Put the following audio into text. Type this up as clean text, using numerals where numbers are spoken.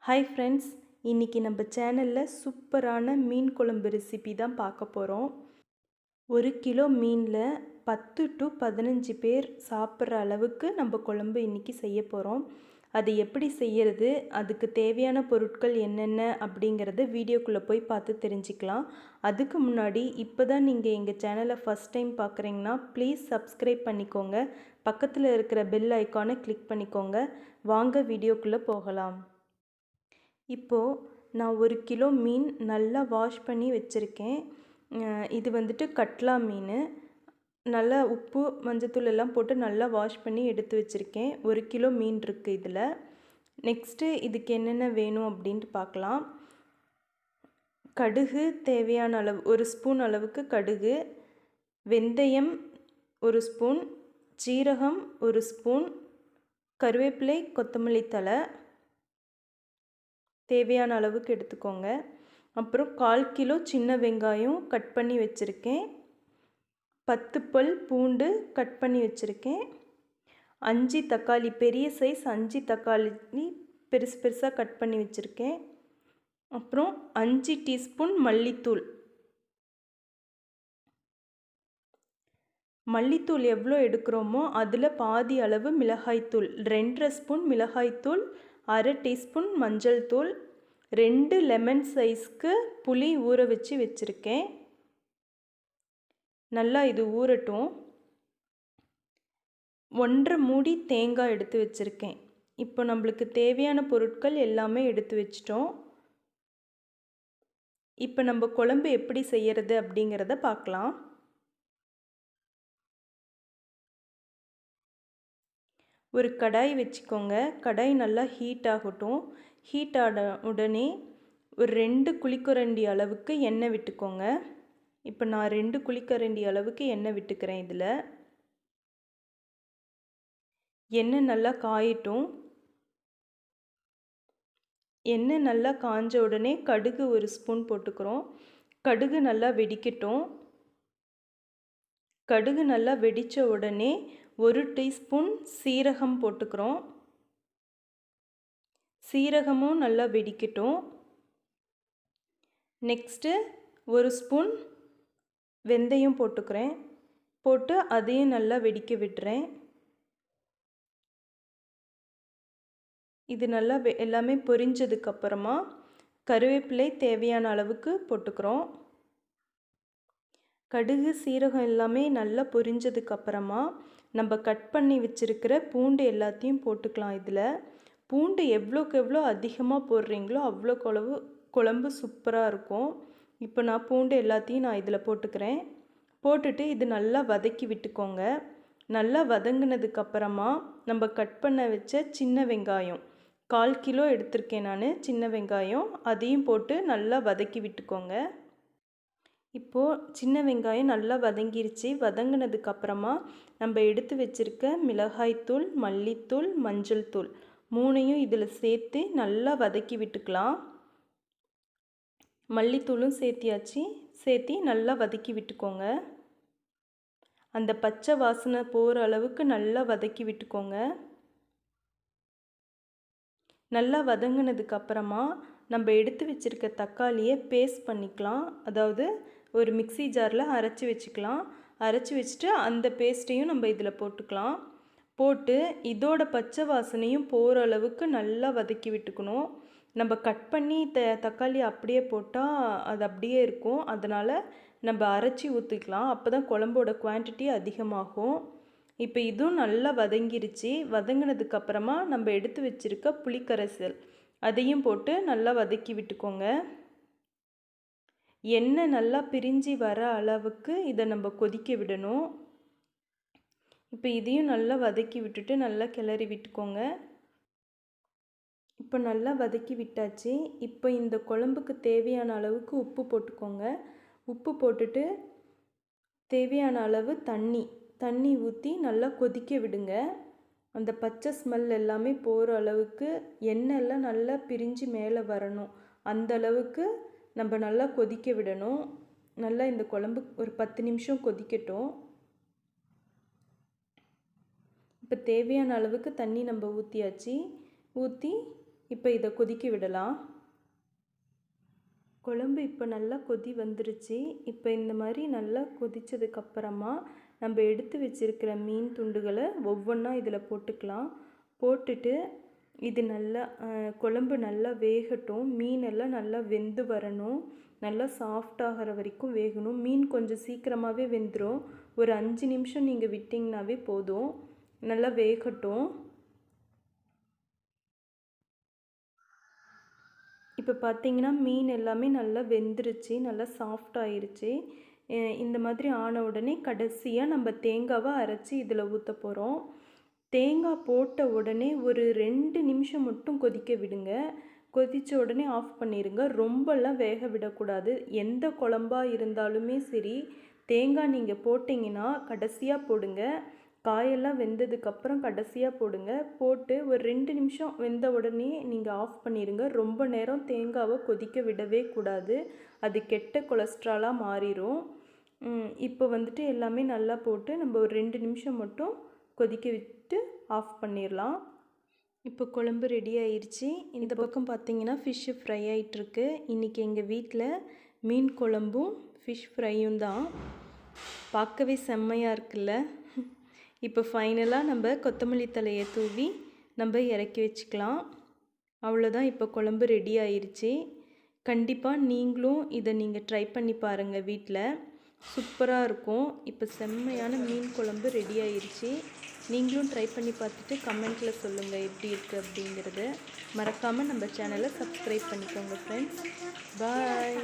Hi friends, இன்றைக்கி நம்ம சேனலில் சூப்பரான மீன் குழம்பு ரெசிபி தான் பார்க்க போகிறோம். 1 கிலோ மீனில் 10 to 15 பேர் சாப்பிட்ற அளவுக்கு நம்ம குழம்பு இன்றைக்கி செய்ய போகிறோம். அது எப்படி செய்கிறது, அதுக்கு தேவையான பொருட்கள் என்னென்ன அப்படிங்கிறத வீடியோக்குள்ளே போய் பார்த்து தெரிஞ்சுக்கலாம். அதுக்கு முன்னாடி இப்போ தான் நீங்கள் எங்கள் சேனலை ஃபஸ்ட் டைம் பார்க்குறீங்கன்னா ப்ளீஸ் சப்ஸ்கிரைப் பண்ணிக்கோங்க. பக்கத்தில் இருக்கிற பெல் ஐக்கானை கிளிக் பண்ணிக்கோங்க. வாங்க வீடியோக்குள்ளே போகலாம். இப்போது நான் 1 கிலோ மீன் நல்லா வாஷ் பண்ணி வச்சுருக்கேன். இது வந்துட்டு கட்லா மீன். நல்லா உப்பு மஞ்சத்தூள் எல்லாம் போட்டு நல்லா வாஷ் பண்ணி எடுத்து வச்சுருக்கேன். 1 கிலோ மீன் இருக்குது இதில். நெக்ஸ்ட்டு இதுக்கு என்னென்ன வேணும் அப்படின்ட்டு பார்க்கலாம். கடுகு தேவையான அளவு 1 ஸ்பூன் அளவுக்கு கடுகு, வெந்தயம் 1 ஸ்பூன், சீரகம் 1 ஸ்பூன், கருவேப்பிலை கொத்தமல்லி தழை தேவையான அளவுக்கு எடுத்துக்கோங்க. அப்புறம் 1/4 கிலோ சின்ன வெங்காயம் கட் பண்ணி வச்சுருக்கேன். 10 பல் பூண்டு கட் பண்ணி வச்சுருக்கேன். 5 தக்காளி, பெரிய சைஸ் 5 தக்காளி பெருசு பெருசாக கட் பண்ணி வச்சுருக்கேன். அப்புறம் 5 டீஸ்பூன் மல்லித்தூள். மல்லித்தூள் எவ்வளோ எடுக்கிறோமோ அதில் பாதி அளவு மிளகாய்த்தூள், 2.5 ஸ்பூன் மிளகாய்த்தூள், 1/2 டீஸ்பூன் மஞ்சள் தூள், 2 லெமன் சைஸ்க்கு புளி ஊற வச்சுருக்கேன். நல்லா இது ஊறட்டும். 1.5 மூடி தேங்காய் எடுத்து வச்சுருக்கேன். இப்போ நம்மளுக்கு தேவையான பொருட்கள் எல்லாமே எடுத்து வச்சிட்டோம். இப்போ நம்ம குழம்பு எப்படி செய்கிறது அப்படிங்கிறத பார்க்கலாம். ஒரு கடாய் வச்சுக்கோங்க. கடாய் நல்லா ஹீட் ஆகட்டும். ஹீட் ஆன உடனே ஒரு 2 குழிக்கரண்டி அளவுக்கு எண்ணெய் விட்டுக்கோங்க. இப்போ நான் 2 குழிக்கரண்டி அளவுக்கு எண்ணெய் விட்டுக்கிறேன். இதில் எண்ணெய் நல்லா காயட்டும். எண்ணெய் நல்லா காஞ்ச உடனே கடுகு 1 ஸ்பூன் போட்டுக்கிறோம். கடுகு நல்லா வெடிக்கட்டும். கடுகு நல்லா வெடித்த உடனே 1 டீஸ்பூன் சீரகம் போட்டுக்கிறோம். சீரகமும் நல்லா வெடிக்கட்டும். நெக்ஸ்ட்டு 1 ஸ்பூன் வெந்தயம் போட்டுக்கிறேன். போட்டு அதையும் நல்லா வெடிக்க விடுறேன். இது நல்லா எல்லாமே பொரிஞ்சதுக்கப்புறமா கருவேப்பிலை தேவையான அளவுக்கு போட்டுக்கிறோம். கடுகு சீரகம் எல்லாமே நல்லா பொரிஞ்சதுக்கப்புறமா நம்ம கட் பண்ணி வச்சுருக்கிற பூண்டு எல்லாத்தையும் போட்டுக்கலாம். இதில் பூண்டு எவ்வளோக்கு எவ்வளோ அதிகமாக போடுறீங்களோ அவ்வளோக்கு குழம்பு சூப்பராக இருக்கும். இப்போ நான் பூண்டு எல்லாத்தையும் நான் இதில் போட்டுக்கிறேன். போட்டுட்டு இது நல்லா வதக்கி விட்டுக்கோங்க. நல்லா வதங்கினதுக்கப்புறமா நம்ம கட் பண்ண வச்ச சின்ன வெங்காயம் 1/4 கிலோ எடுத்திருக்கேன் நான். சின்ன வெங்காயம் அதையும் போட்டு நல்லா வதக்கி விட்டுக்கோங்க. இப்போது சின்ன வெங்காயம் நல்லா வதங்கிருச்சு. வதங்கினதுக்கப்புறமா நம்ம எடுத்து வச்சுருக்க மிளகாய்த்தூள், மல்லித்தூள், மஞ்சள் தூள் 3யும் இதில் சேர்த்து நல்லா வதக்கி விட்டுக்கலாம். மல்லித்தூளும் சேர்த்தியாச்சு. சேர்த்தி நல்லா வதக்கி விட்டுக்கோங்க. அந்த பச்சை வாசனை போகிற அளவுக்கு நல்லா வதக்கி விட்டுக்கோங்க. நல்லா வதங்கினதுக்கப்புறமா நம்ம எடுத்து வச்சுருக்க தக்காளியை பேஸ்ட் பண்ணிக்கலாம். அதாவது ஒரு மிக்ஸி ஜாரில் அரைச்சி வச்சுக்கலாம். அரைச்சி வச்சுட்டு அந்த பேஸ்ட்டையும் நம்ம இதில் போட்டுக்கலாம். போட்டு இதோட பச்சை வாசனையும் போகிற அளவுக்கு நல்லா வதக்கி விட்டுக்கணும். நம்ம கட் பண்ணி தக்காளி அப்படியே போட்டால் அது அப்படியே இருக்கும். அதனால் நம்ம அரைச்சி ஊற்றிக்கலாம். அப்போ தான் குழம்போட குவான்டிட்டி அதிகமாகும். இப்போ இதுவும் நல்லா வதங்கிருச்சு. வதங்கினதுக்கப்புறமா நம்ம எடுத்து வச்சுருக்க புளிக்கரைசல் அதையும் போட்டு நல்லா வதக்கி விட்டுக்கோங்க. எண்ணெய் நல்லா பிரிஞ்சு வர அளவுக்கு இதை நம்ம கொதிக்க விடணும். இப்போ இதையும் நல்லா வதக்கி விட்டுட்டு நல்லா கிளறி விட்டுக்கோங்க. இப்போ நல்லா வதக்கி விட்டாச்சு. இப்போ இந்த குழம்புக்கு தேவையான அளவுக்கு உப்பு போட்டுக்கோங்க. உப்பு போட்டுட்டு தேவையான அளவு தண்ணி ஊற்றி நல்லா கொதிக்க விடுங்க. அந்த பச்சை ஸ்மெல் எல்லாமே போகிற அளவுக்கு எண்ணெயெல்லாம் நல்லா பிரிஞ்சு மேலே வரணும். அந்த அளவுக்கு நம்ம நல்லா கொதிக்க விடணும். நல்லா இந்த குழம்பு ஒரு 10 நிமிஷம் கொதிக்கட்டும். இப்போ தேவையான அளவுக்கு தண்ணி நம்ம ஊற்றியாச்சு. ஊற்றி இப்போ இதை கொதிக்க விடலாம். குழம்பு இப்போ நல்லா கொதி வந்துருச்சு. இப்போ இந்த மாதிரி நல்லா கொதித்ததுக்கப்புறமா நம்ம எடுத்து வச்சுருக்கிற மீன் துண்டுகளை ஒவ்வொன்றா இதில் போட்டுக்கலாம். போட்டுட்டு இது நல்லா குழம்பு நல்லா வேகட்டும். மீனெல்லாம் நல்லா வெந்து வரணும். நல்லா சாஃப்டாகிற வரைக்கும் வேகணும். மீன் கொஞ்சம் சீக்கிரமாகவே வெந்துடும். ஒரு 5 நிமிஷம் நீங்கள் விட்டிங்கனாவே போதும். நல்லா வேகட்டும். இப்போ பார்த்தீங்கன்னா மீன் எல்லாமே நல்லா வெந்துருச்சு, நல்லா சாஃப்ட் ஆயிருச்சு. இந்த மாதிரி ஆன உடனே கடைசியாக நம்ம தேங்காவை அரைச்சி இதில் ஊற்ற போகிறோம். தேங்காய் போட்ட உடனே ஒரு 2 நிமிஷம் மட்டும் கொதிக்க விடுங்க. கொதித்த உடனே ஆஃப் பண்ணிடுங்க. ரொம்பலாம் வேக விடக்கூடாது. எந்த குழம்பா இருந்தாலுமே சரி, தேங்காய் நீங்கள் போட்டிங்கன்னா கடைசியாக போடுங்க. காயெல்லாம் வெந்ததுக்கப்புறம் கடைசியாக போடுங்க. போட்டு ஒரு 2 நிமிஷம் வெந்த உடனே நீங்கள் ஆஃப் பண்ணிடுங்க. ரொம்ப நேரம் தேங்காவை கொதிக்க விடவே கூடாது. அது கெட்ட கொலஸ்ட்ராலாக மாறிடும். இப்போ வந்துட்டு எல்லாமே நல்லா போட்டு நம்ம ஒரு 2 நிமிஷம் மட்டும் கொதிக்க விட்டு ஆஃப் பண்ணிடலாம். இப்போ குழம்பு ரெடி ஆயிடுச்சு. இந்த பக்கம் பார்த்தீங்கன்னா ஃபிஷ்ஷு ஃப்ரை ஆகிட்டுருக்கு. இன்றைக்கி எங்கள் வீட்டில் மீன் குழம்பும் ஃபிஷ் ஃப்ரையும் தான். பார்க்கவே செம்மையாக இருக்குல்ல. இப்போ ஃபைனலாக நம்ம கொத்தமல்லி தழையை தூவி நம்ம இறக்கி வச்சுக்கலாம். அவ்வளோதான், இப்போ குழம்பு ரெடி ஆயிடுச்சு. கண்டிப்பாக நீங்களும் இதை நீங்கள் ட்ரை பண்ணி பாருங்கள் வீட்டில். சூப்பராக இருக்கும். இப்போ செம்மையான மீன் குழம்பு ரெடி ஆயிடுச்சு. நீங்களும் ட்ரை பண்ணி பார்த்துட்டு கமெண்ட்டில் சொல்லுங்கள் எப்படி இருக்குது அப்படிங்கிறது. மறக்காமல் நம்ம சேனலை சப்ஸ்கிரைப் பண்ணிக்கோங்க ஃப்ரெண்ட்ஸ். பாய்.